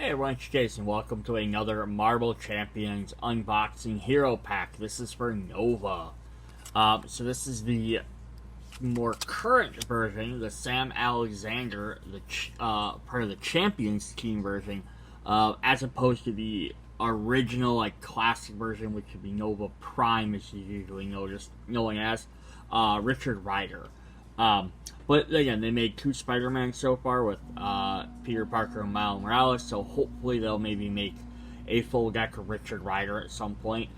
Hey everyone, it's Jason. Welcome to another Marvel Champions unboxing hero pack. This is for Nova. So this is the more current version, the Sam Alexander, the part of the Champions team version, as opposed to the original, like classic version, which would be Nova Prime, as is usually known as Richard Rider. But again, they made 2 Spider-Man so far with Peter Parker and Miles Morales, so hopefully they'll maybe make a full deck of Richard Rider at some point.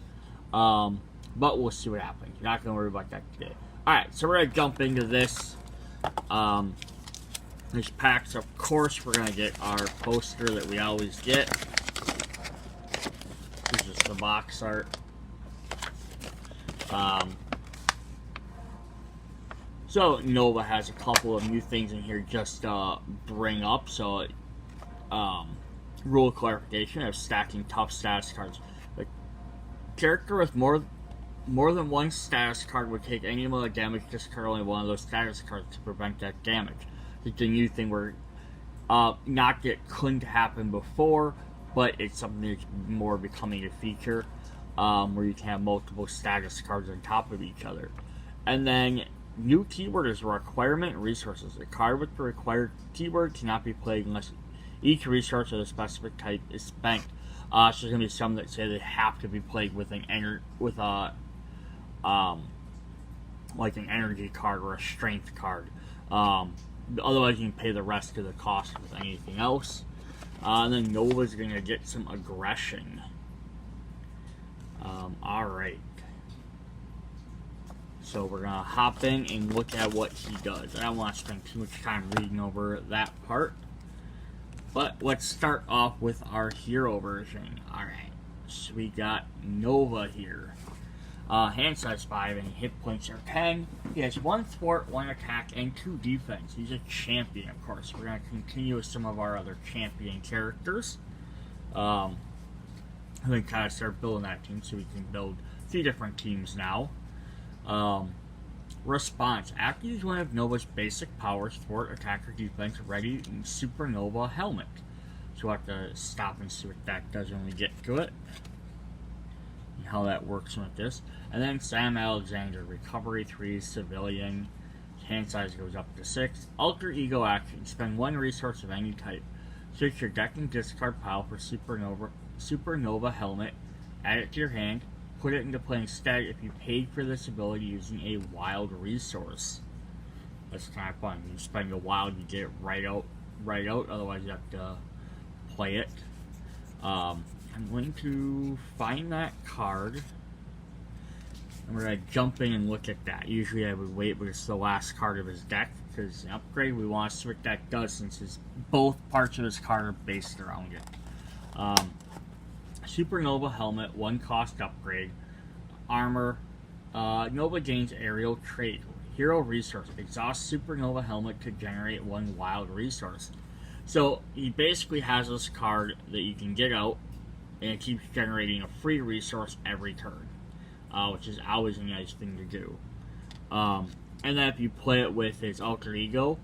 But we'll see what happens. Not going to worry about that today. Alright, so we're going to jump into this. This pack, so of course we're going to get our poster that we always get. This is the box art. So Nova has a couple of new things in here just to bring up. So rule clarification of stacking tough status cards. The character with more than one status card would take any amount of damage, discard only one of those status cards to prevent that damage. It's a new thing where not that couldn't happen before, but it's something that's more becoming a feature, where you can have multiple status cards on top of each other. And then new keyword is requirement and resources. A card with the required keyword cannot be played unless each resource of a specific type is spent. So there's gonna be some that say they have to be played with like an energy card or a strength card. Otherwise, you can pay the rest of the cost with anything else. And then Nova's gonna get some aggression. All right. So we're going to hop in and look at what he does. I don't want to spend too much time reading over that part. But let's start off with our hero version. Alright, so we got Nova here. Hand size 5 and hit points are 10. He has 1 thwart, 1 attack, and 2 defense. He's a champion, of course. We're going to continue with some of our other champion characters. And then kind of start building that team so we can build 3 different teams now. Response. After you use one of Nova's basic powers, thwart, attack, or defense, ready in Supernova Helmet. So we'll have to stop and see what that does when we get to it. And how that works with this. And then Sam Alexander. Recovery 3, Civilian. Hand size goes up to 6. Alter Ego action. Spend 1 resource of any type. Search your deck and discard pile for Supernova Helmet. Add it to your hand. Put it into play instead if you paid for this ability using a wild resource. That's kind of fun. You spend a wild, you get it right out. Otherwise, you have to play it. I'm going to find that card. And we're going to jump in and look at that. Usually I would wait, but it's the last card of his deck. Because an upgrade, we want to see what that does since both parts of his card are based around it. Supernova Helmet, 1 cost upgrade. Armor. Nova gains aerial trait. Hero resource. Exhaust Supernova Helmet to generate 1 wild resource. So he basically has this card that you can get out, and it keeps generating a free resource every turn, which is always a nice thing to do. And then if you play it with his alter ego,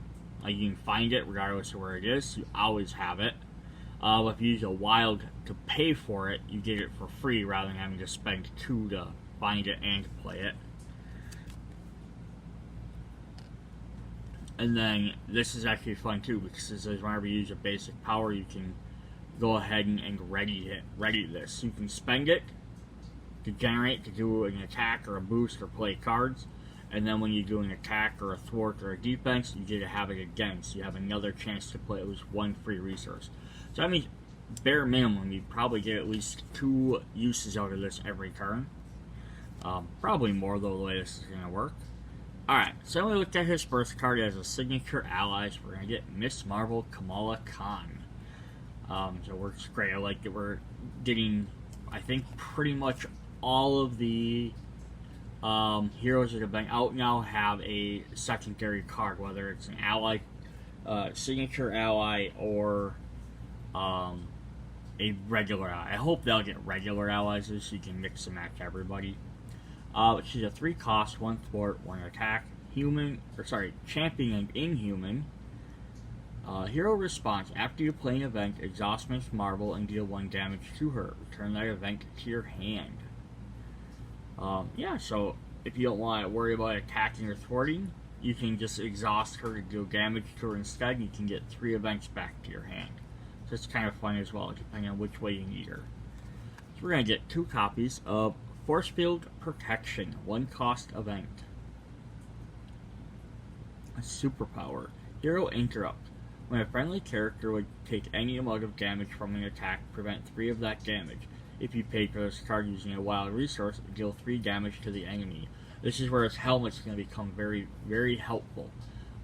you can find it regardless of where it is. So you always have it. If you use a wild to pay for it, you get it for free rather than having to spend 2 to find it and play it. And then this is actually fun too, because it says whenever you use a basic power, you can go ahead and ready this. You can spend it to generate, to do an attack or a boost or play cards. And then when you do an attack or a thwart or a defense, you get to have it again, so you have another chance to play at least 1 free resource. So that means, bare minimum, you'd probably get at least 2 uses out of this every turn. Probably more, though, the way this is going to work. Alright, so we looked at his first card as a signature allies. We're going to get Miss Marvel Kamala Khan. So it works great. I like that we're getting, I think, pretty much all of the heroes that have been out now have a secondary card, whether it's an ally, signature ally, or a regular ally. I hope they'll get regular allies so you can mix and match everybody. She's a 3 cost, 1 thwart, 1 attack, champion and inhuman. Hero response. After you play an event, exhaust Miss Marvel and deal 1 damage to her. Return that event to your hand. Yeah, so if you don't want to worry about attacking or thwarting, you can just exhaust her to deal damage to her instead, and you can get 3 events back to your hand. So it's kind of fun as well, depending on which way you need her. So we're going to get 2 copies of Force Field Protection, 1 cost event. A superpower. Hero Interrupt. When a friendly character would take any amount of damage from an attack, prevent 3 of that damage. If you paid for this card using a wild resource, deal 3 damage to the enemy. This is where his helmet's going to become very, very helpful.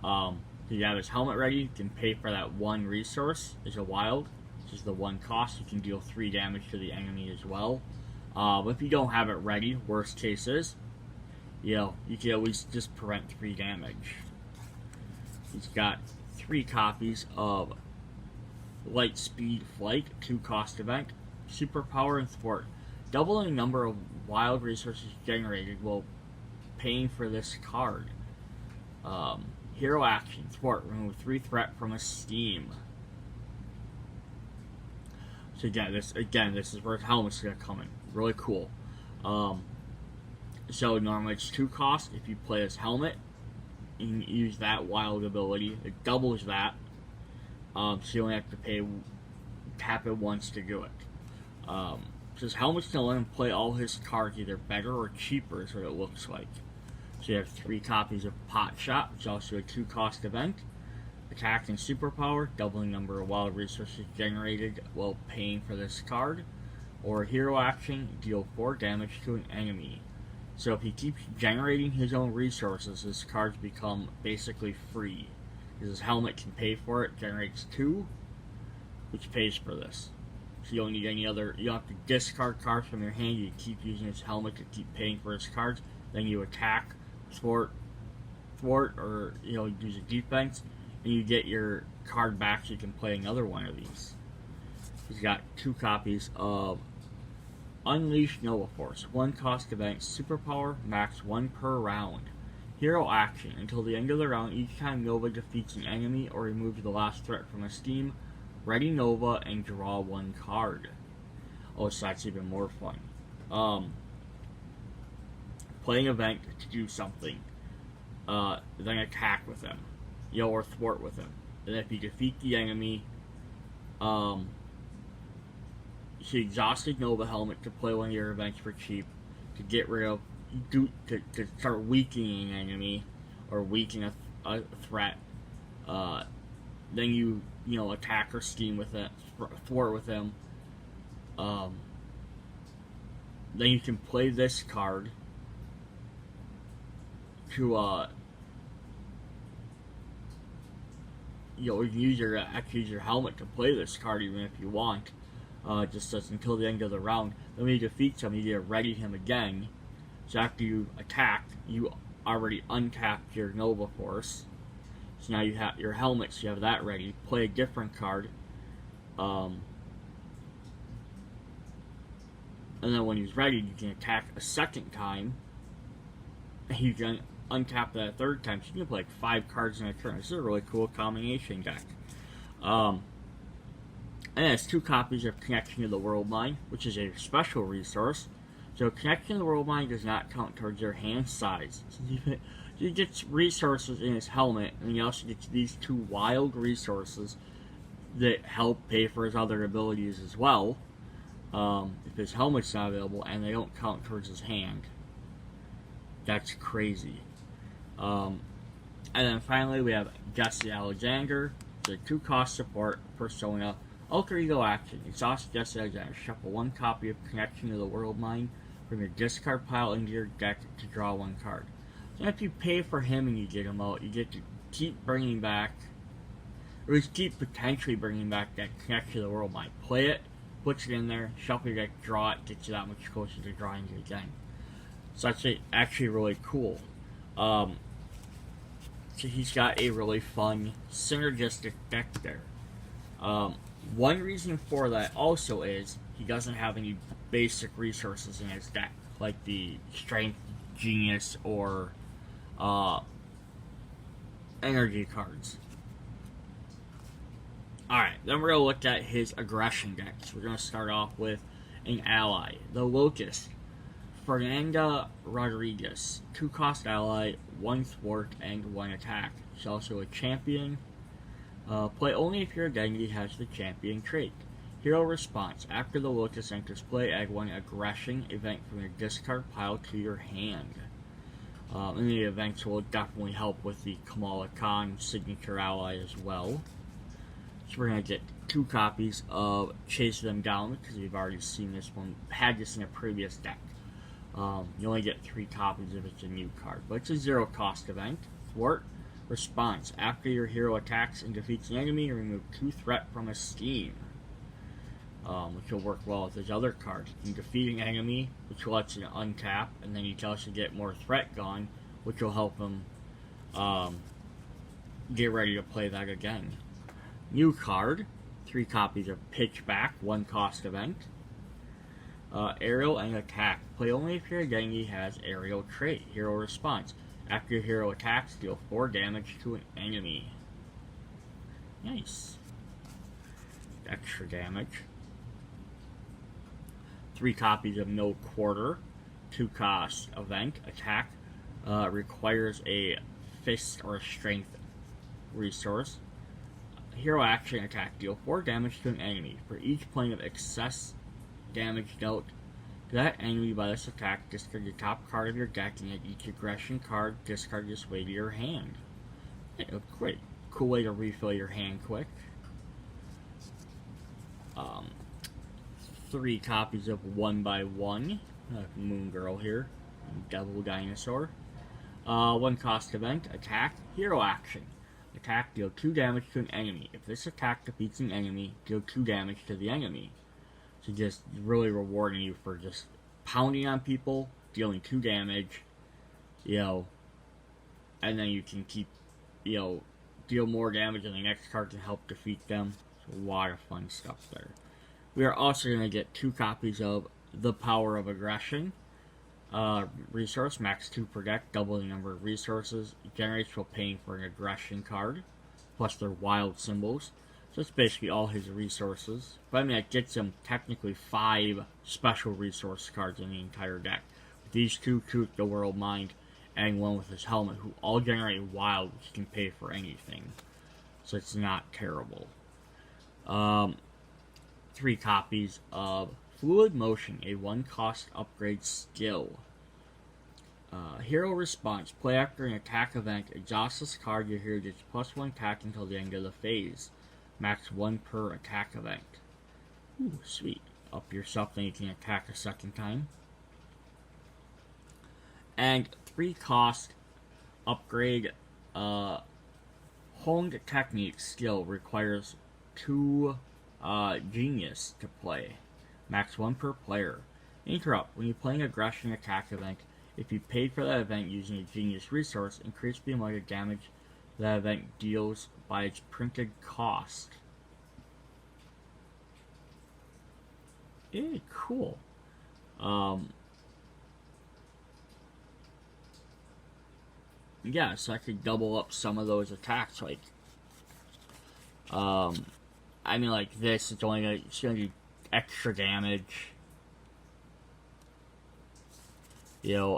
If you have his helmet ready, you can pay for that 1 resource as a wild, which is the 1 cost. You can deal 3 damage to the enemy as well. But if you don't have it ready, worst case is, you can always just prevent 3 damage. He's got 3 copies of Light Speed Flight, 2 cost event, Superpower and Thwart. Doubling the number of wild resources generated while paying for this card. Hero Action, Thwart, remove 3 threat from a Steam. So again, this is where his helmet's gonna come in. Really cool. So normally it's 2 cost if you play his helmet. You can use that wild ability. It doubles that. So you only have to tap it once to do it. So his helmet's gonna let him play all his cards either better or cheaper is what it looks like. So you have 3 copies of Pot Shot, which is also a 2 cost event. Attack and Superpower, doubling number of wild resources generated while paying for this card. Or Hero Action, deal 4 damage to an enemy. So if he keeps generating his own resources, his cards become basically free. Because his helmet can pay for it, generates 2, which pays for this. So you don't need any other, you don't have to discard cards from your hand, you keep using his helmet to keep paying for his cards. Then you attack, thwart, or use a defense, and you get your card back so you can play another one of these. He's got 2 copies of Unleash Nova Force, 1 cost event, Superpower, max 1 per round. Hero Action. Until the end of the round, each time Nova defeats an enemy or removes the last threat from a Steam, ready Nova and draw 1 card. Oh, so that's even more fun. Play an event to do something. Then attack with them. Or thwart with them. And if you defeat the enemy, she exhausted Nova Helmet to play one of your events for cheap, to get rid of, to start weakening an enemy, or weaken a threat. Then you attack or scheme with it, thwart with them. Then you can play this card to you can use your helmet to play this card even if you want. Just says until the end of the round. Then when you defeat him, you get to ready him again. So after you attack, you already untapped your Nova Force. So now you have your helmet, so you have that ready. Play a different card. And then when he's ready, you can attack a second time. And you can untap that a third time. So you can play like 5 cards in a turn. This is a really cool combination deck. And it has 2 copies of Connection to the Worldmind, which is a special resource. So Connection to the Worldmind does not count towards your hand size. So he gets resources in his helmet, and he also gets these 2 wild resources that help pay for his other abilities as well. If his helmet's not available, and they don't count towards his hand. That's crazy. And then finally we have Jesse Alexander. It's a 2 cost support persona. Alter Ego Action. Exhaust Jesse Alexander. Shuffle 1 copy of Connection to the Worldmind from your discard pile into your deck to draw 1 card. So if you pay for him and you get him out, you get to keep bringing back, or just keep potentially bringing back that Connection to the Worldmind. Play it, put it in there, shuffle your deck, draw it, gets you that much closer to drawing it again. So that's actually really cool. So he's got a really fun, synergistic deck there. One reason for that also is he doesn't have any basic resources in his deck, like the Strength, Genius, or energy cards. Alright, then we're going to look at his aggression decks. We're going to start off with an ally, the Locust. Fernanda Rodriguez, 2-cost ally, 1 thwart, and 1 attack. She's also a champion. Play only if your identity has the champion trait. Hero response. After the Locust enters play, add 1 aggression event from your discard pile to your hand. And the events will definitely help with the Kamala Khan signature ally as well. So we're going to get 2 copies of Chase Them Down, because we've already seen this one, had this in a previous deck. You only get 3 copies if it's a new card, but it's a 0-cost event. Thwart. Response. After your hero attacks and defeats an enemy, remove 2 threat from a scheme. Which will work well with his other cards. You can defeat an enemy, which lets you untap, and then you can also get more threat gone, which will help him get ready to play that again. New card. 3 copies of Pitchback, 1-cost event. Aerial and attack. Play only if your identity has aerial trait. Hero response. After your hero attacks, deal 4 damage to an enemy. Nice. Extra damage. 3 copies of No Quarter. 2-cost event. Attack. Requires a fist or a strength resource. Hero action attack. Deal 4 damage to an enemy. For each point of excess damage dealt to that enemy by this attack, discard the top card of your deck and add each aggression card discard this way to your hand. Great. Cool way to refill your hand quick. 3 copies of 1 by 1. Moon Girl here. Devil Dinosaur. 1-cost event. Attack. Hero action. Attack. Deal 2 damage to an enemy. If this attack defeats an enemy, deal 2 damage to the enemy. So just really rewarding you for just pounding on people, dealing 2 damage, and then you can keep, deal more damage and the next card can help defeat them. So a lot of fun stuff there. We are also going to get 2 copies of The Power of Aggression. Resource, max 2 per deck, double the number of resources. It generates while paying for an aggression card, plus their wild symbols. So it's basically all his resources. But I mean, it gets him technically 5 special resource cards in the entire deck. With these 2, the Worldmind, and 1 with his helmet, who all generate wild, which can pay for anything. So it's not terrible. 3 copies of Fluid Motion, a 1-cost upgrade skill. Hero response. Play after an attack event. Exhaust this card. Your hero gets +1 attack until the end of the phase. Max 1 per attack event. Ooh, sweet. Up yourself, then you can attack a second time. And 3-cost upgrade. Honed Technique skill requires 2 Genius to play. Max 1 per player. Interrupt. When you're playing aggression attack event, if you paid for that event using a Genius resource, increase the amount of damage that event deals by its printed cost. Cool. Yeah, so I could double up some of those attacks, like, I mean, like this, it's gonna do extra damage.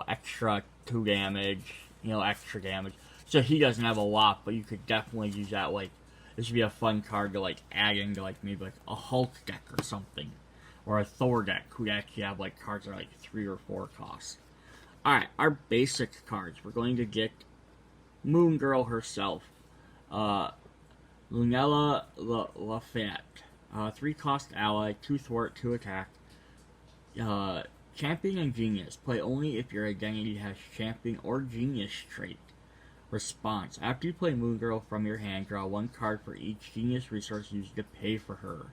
Extra 2 damage, extra damage. So he doesn't have a lot, but you could definitely use that, like, this would be a fun card to, like, add into, like, maybe, like, a Hulk deck or something. Or a Thor deck, who actually have, like, cards that are, like, 3 or 4 costs. Alright, our basic cards. We're going to get Moon Girl herself. Lunella Lafayette. 3-cost ally, 2 thwart, 2 attack. Champion and Genius. Play only if your identity has Champion or Genius trait. Response. After you play Moon Girl from your hand, draw 1 card for each Genius resource used to pay for her.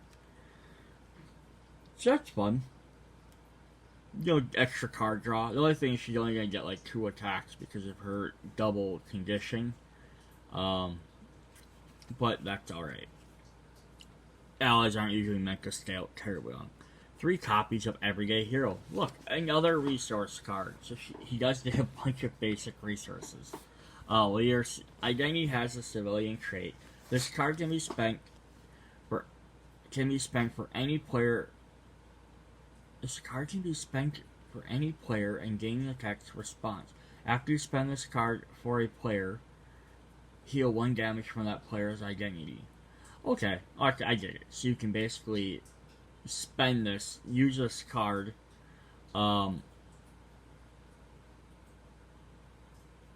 So that's fun. Extra card draw. The only thing is she's only going to get like 2 attacks because of her double condition. But that's alright. Allies aren't usually meant to stay out terribly long. 3 copies of Everyday Hero. Look, another resource card. So he does get a bunch of basic resources. Well, your identity has a civilian trait. This card can be spent can be spent for any player. This card can be spent for any player and gain an attack's response. After you spend this card for a player, heal 1 damage from that player's identity. Okay, I get it. So you can basically spend this, use this card, and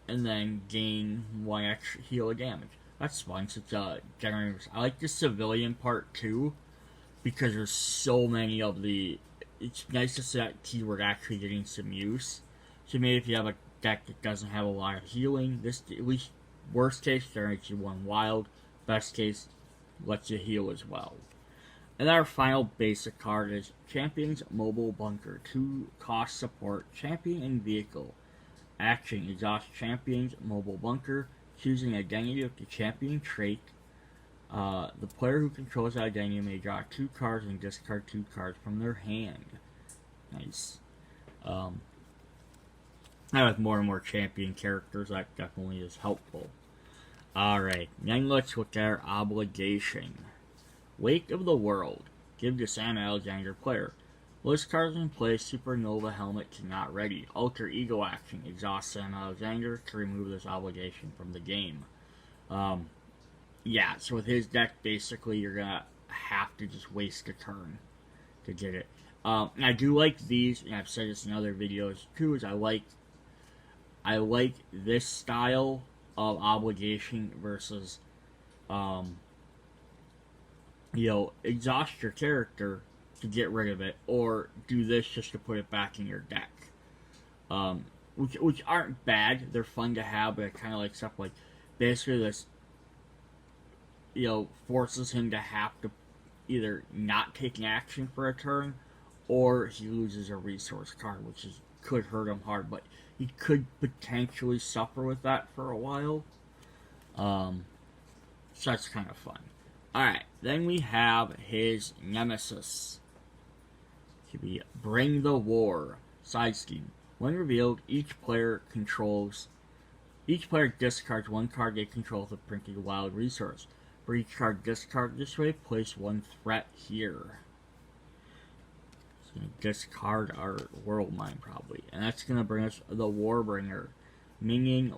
then gain 1 extra heal of damage. That's fine. So it's generators. I like the civilian part too, because there's so many of the. It's nice to see that keyword actually getting some use. So maybe if you have a deck that doesn't have a lot of healing, this at least worst case generates you 1 wild. Best case lets you heal as well. And our final basic card is Champion's Mobile Bunker. 2 cost support, champion and vehicle. Action, exhaust Champion's Mobile Bunker, choosing identity of the champion trait. The player who controls that identity may draw 2 cards and discard 2 cards from their hand. Nice. Now with more and more champion characters, that definitely is helpful. Alright, then let's look at our obligation. Wake of the World. Give to Sam Alexander player. List cards in play, Supernova Helmet cannot ready. Alter Ego action. Exhaust Sam Alexander to remove this obligation from the game. Yeah, so with his deck, basically, you're gonna have to just waste a turn to get it. And I do like these, and I've said this in other videos too, is I like this style of obligation versus, exhaust your character to get rid of it, or do this just to put it back in your deck. Which aren't bad, they're fun to have, but I kind of like stuff like, basically this, forces him to have to either not take an action for a turn, or he loses a resource card, which could hurt him hard, but he could potentially suffer with that for a while. So that's kind of fun. Alright, then we have his nemesis. Could be Bring the War. Side scheme. When revealed, each player discards 1 card they control with a printed wild resource. For each card discarded this way, place 1 threat here. It's going to discard our Worldmind probably. And that's going to bring us the Warbringer. Minion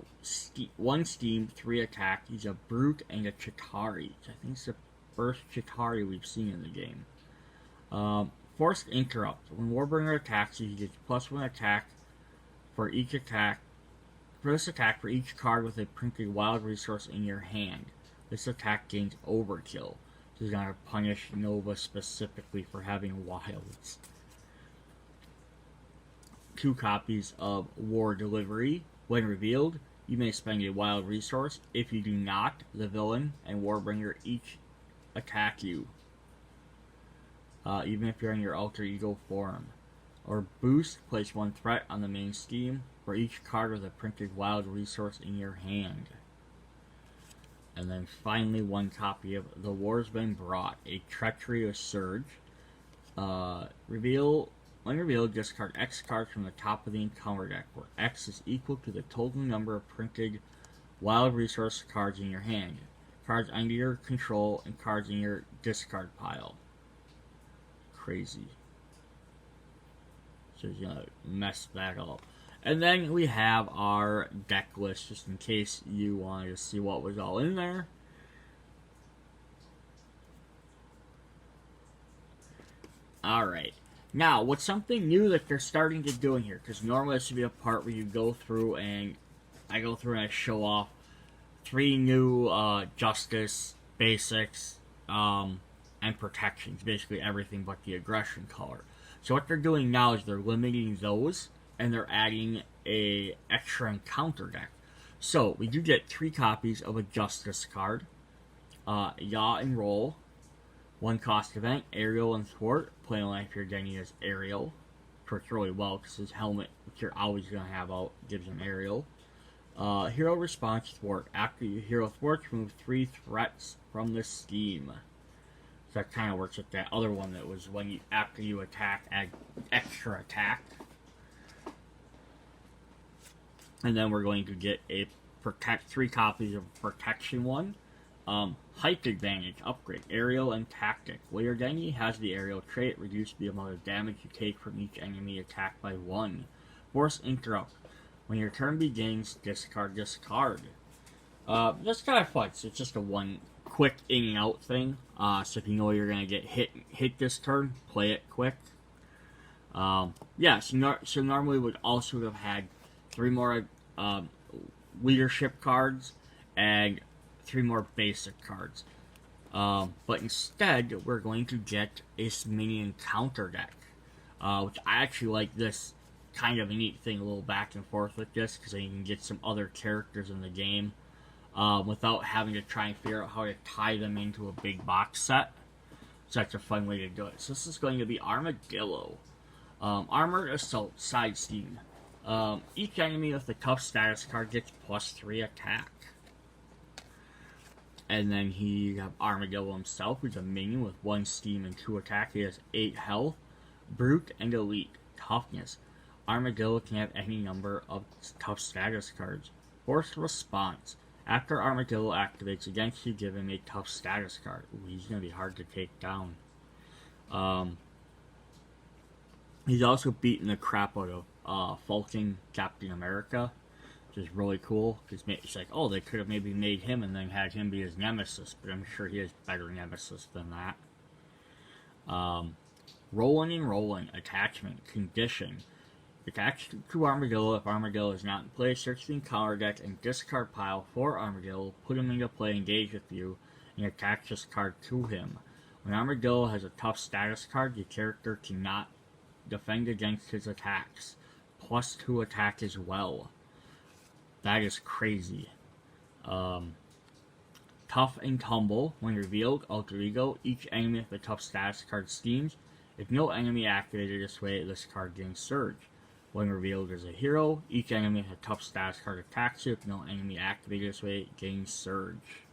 1 steam, 3 attack. He's a Brute and a Chitauri. I think it's the first Chitauri we've seen in the game. Forced Interrupt. When Warbringer attacks you, he gets +1 attack for each attack. For this attack, for each card with a printed wild resource in your hand. This attack gains Overkill. So he's going to punish Nova specifically for having wilds. 2 copies of War Delivery. When revealed, you may spend a wild resource. If you do not, the villain and Warbringer each attack you. Even if you're in your alter ego form. Or boost, place 1 threat on the main scheme for each card with a printed wild resource in your hand. And then finally 1 copy of The War's Been Brought, a Treacherous Surge. When revealed, discard X cards from the top of the encounter deck, where X is equal to the total number of printed wild resource cards in your hand. Cards under your control and cards in your discard pile. Crazy. So he's gonna mess that up. And then we have our deck list, just in case you wanted to see what was all in there. Alright. Now, what's something new that they're starting to do in here? Because normally this would be a part where you go through and I show off 3 new Justice, Basics, and Protections. Basically everything but the Aggression color. So what they're doing now is they're limiting those, and they're adding a extra encounter deck. So we do get 3 copies of a Justice card. Yaw and Roll. 1 cost event, Aerial and Thwart. Play on life your identity as Aerial. Works really well because his helmet, which you're always going to have out, gives him Aerial. Hero Response Thwart. After your hero thwarts, remove 3 threats from the scheme. So that kind of works with that other one that was when after you attack, add extra attack. And then we're going to get a 3 copies of Protection one. Height advantage upgrade, aerial and tactic. While your enemy has the aerial trait, reduce the amount of damage you take from each enemy attack by 1. Force interrupt. When your turn begins, discard. That's kind of fun. So it's just a one quick in and out thing. So if you know you're gonna get hit this turn, play it quick. Yeah. So normally would also have had 3 more leadership cards and 3 more basic cards. But instead, we're going to get a mini encounter deck, which I actually like. This kind of a neat thing, a little back and forth with this, because then you can get some other characters in the game without having to try and figure out how to tie them into a big box set. So that's a fun way to do it. So this is going to be Armadillo. Armored Assault, Side Steam. Each enemy with the tough status card gets +3 attack. And then you have Armadillo himself, who's a minion with 1 steam and 2 attack. He has 8 health, brute, and elite. Toughness. Armadillo can have any number of tough status cards. Forced response. After Armadillo activates against you, give him a tough status card. Ooh, he's going to be hard to take down. He's also beaten the crap out of Falcon Captain America, which is really cool, because it's like, oh, they could have maybe made him and then had him be his nemesis, but I'm sure he has better nemesis than that. Rolling and Rolling, Attachment, Condition. Attach to Armadillo. If Armadillo is not in play, search the encounter deck and discard pile for Armadillo, put him into play, engage with you, and attach this card to him. When Armadillo has a tough status card, your character cannot defend against his attacks. +2 attack as well. That is crazy. Tough and Tumble. When revealed, Alter Ego. Each enemy with the tough status card steams. If no enemy activated this way, this card gains Surge. When revealed as a hero, each enemy with a tough status card attacks you. If no enemy activated this way, it gains Surge.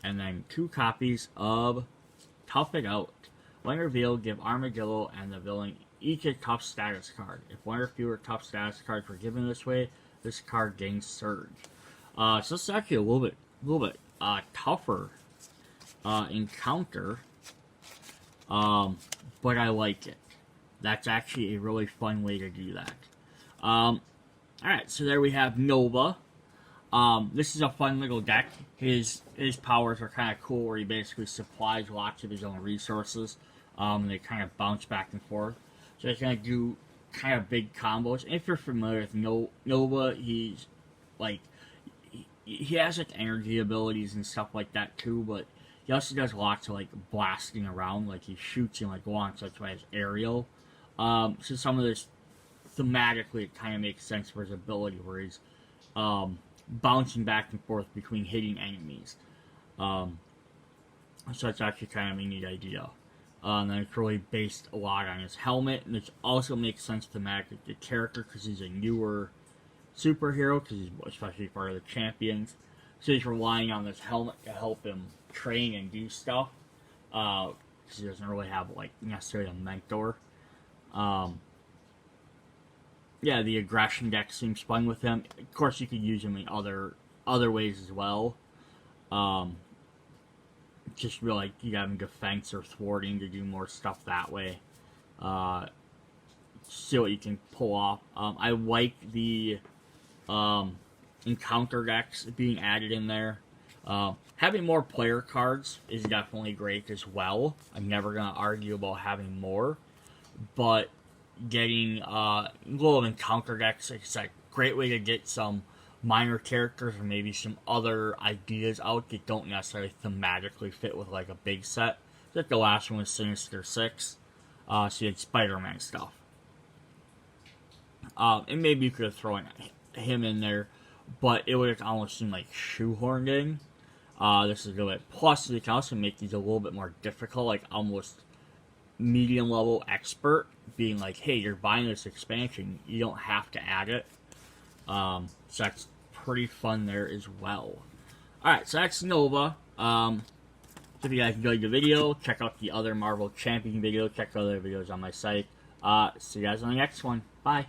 And then 2 copies of Tough It Out. When revealed, give Armadillo and the villain each a tough status card. If 1 or fewer tough status cards were given this way, this card gains Surge. So this is actually a little bit tougher encounter, but I like it. That's actually a really fun way to do that. Alright, so there we have Nova. This is a fun little deck. His powers are kind of cool, where he basically supplies lots of his own resources. And they kind of bounce back and forth. So he's going to do kind of big combos. And if you're familiar with Nova, he's like, he has like energy abilities and stuff like that too, but he also does lots of like blasting around, like he shoots and like launches. That's why it's aerial. So some of this thematically, it kind of makes sense for his ability, where he's bouncing back and forth between hitting enemies. So it's actually kind of a neat idea. And then it's really based a lot on his helmet, and it also makes sense thematically the character, because he's a newer superhero, because he's especially part of the champions. So he's relying on this helmet to help him train and do stuff, because he doesn't really have like necessarily a mentor. Yeah, the aggression deck seems fun with him. Of course, you could use him in other ways as well. Just really, like, you have him defense or thwarting to do more stuff that way. See what you can pull off. I like the encounter decks being added in there. Having more player cards is definitely great as well. I'm never going to argue about having more. But getting a little encounter decks, it's a great way to get some minor characters or maybe some other ideas out that don't necessarily thematically fit with like a big set. Like the last one was Sinister Six. So you had Spider-Man stuff. And maybe you could have thrown him in there, but it would have almost seemed like shoehorned in. This is a little bit. Plus, you can also make these a little bit more difficult, like almost medium level expert, being like, hey, you're buying this expansion, you don't have to add it. So that's pretty fun there as well. Alright, so that's Nova. So if you guys enjoyed the video, check out the other Marvel Champion video, check out other videos on my site. See you guys on the next one. Bye.